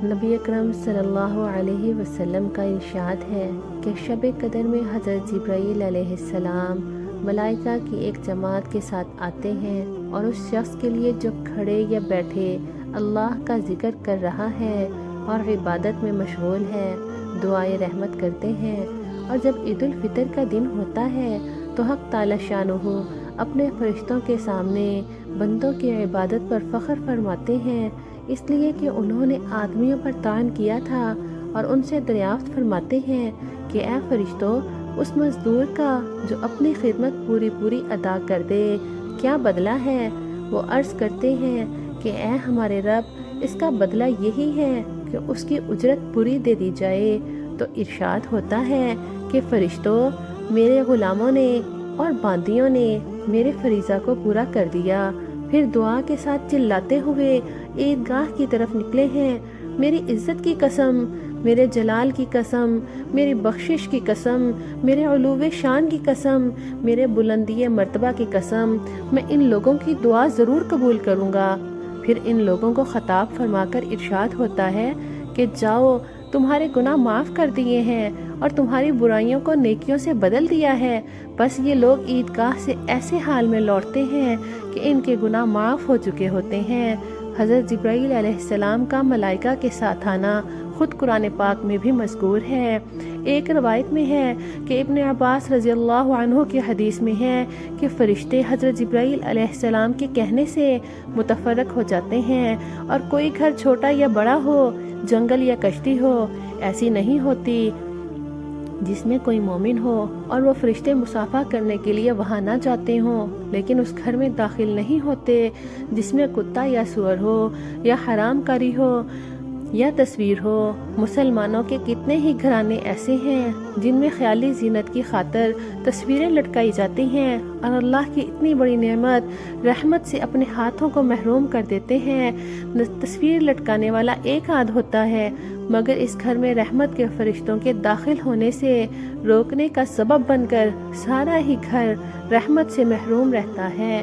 نبی اکرم صلی اللہ علیہ وسلم کا ارشاد ہے کہ شب قدر میں حضرت جبرائیل علیہ السلام ملائکہ کی ایک جماعت کے ساتھ آتے ہیں اور اس شخص کے لیے جو کھڑے یا بیٹھے اللہ کا ذکر کر رہا ہے اور عبادت میں مشغول ہے دعائے رحمت کرتے ہیں۔ اور جب عید الفطر کا دن ہوتا ہے تو حق تعالی شانہ اپنے فرشتوں کے سامنے بندوں کی عبادت پر فخر فرماتے ہیں، اس لیے کہ انہوں نے آدمیوں پر طعن کیا تھا، اور ان سے دریافت فرماتے ہیں کہ اے فرشتوں، اس مزدور کا جو اپنی خدمت پوری ادا کر دے کیا بدلہ ہے؟ وہ عرض کرتے ہیں کہ اے ہمارے رب، اس کا بدلہ یہی ہے کہ اس کی اجرت پوری دے دی جائے۔ تو ارشاد ہوتا ہے کہ فرشتوں، میرے غلاموں نے اور باندیوں نے میرے فریضہ کو پورا کر دیا، پھر دعا کے ساتھ چلاتے ہوئے عیدگاہ کی طرف نکلے ہیں۔ میری عزت کی قسم، میرے جلال کی قسم، میری بخشش کی قسم، میرے علو شان کی قسم، میرے بلندی مرتبہ کی قسم، میں ان لوگوں کی دعا ضرور قبول کروں گا۔ پھر ان لوگوں کو خطاب فرما کر ارشاد ہوتا ہے کہ جاؤ، تمہارے گناہ معاف کر دیے ہیں اور تمہاری برائیوں کو نیکیوں سے بدل دیا ہے۔ بس یہ لوگ عیدگاہ سے ایسے حال میں لوٹتے ہیں کہ ان کے گناہ معاف ہو چکے ہوتے ہیں۔ حضرت جبرائیل علیہ السلام کا ملائکہ کے ساتھ آنا خود قرآن پاک میں بھی مذکور ہے۔ ایک روایت میں ہے کہ ابن عباس رضی اللہ عنہ کی حدیث میں ہے کہ فرشتے حضرت جبرائیل علیہ السلام کے کہنے سے متفرق ہو جاتے ہیں، اور کوئی گھر چھوٹا یا بڑا ہو، جنگل یا کشتی ہو، ایسی نہیں ہوتی جس میں کوئی مومن ہو اور وہ فرشتے مصافحہ کرنے کے لیے وہاں نہ جاتے ہوں، لیکن اس گھر میں داخل نہیں ہوتے جس میں کتا یا سور ہو، یا حرام کاری ہو، یا تصویر ہو۔ مسلمانوں کے کتنے ہی گھرانے ایسے ہیں جن میں خیالی زینت کی خاطر تصویریں لٹکائی جاتی ہیں، اور اللہ کی اتنی بڑی نعمت رحمت سے اپنے ہاتھوں کو محروم کر دیتے ہیں۔ تصویر لٹکانے والا ایک آدھ ہوتا ہے، مگر اس گھر میں رحمت کے فرشتوں کے داخل ہونے سے روکنے کا سبب بن کر سارا ہی گھر رحمت سے محروم رہتا ہے۔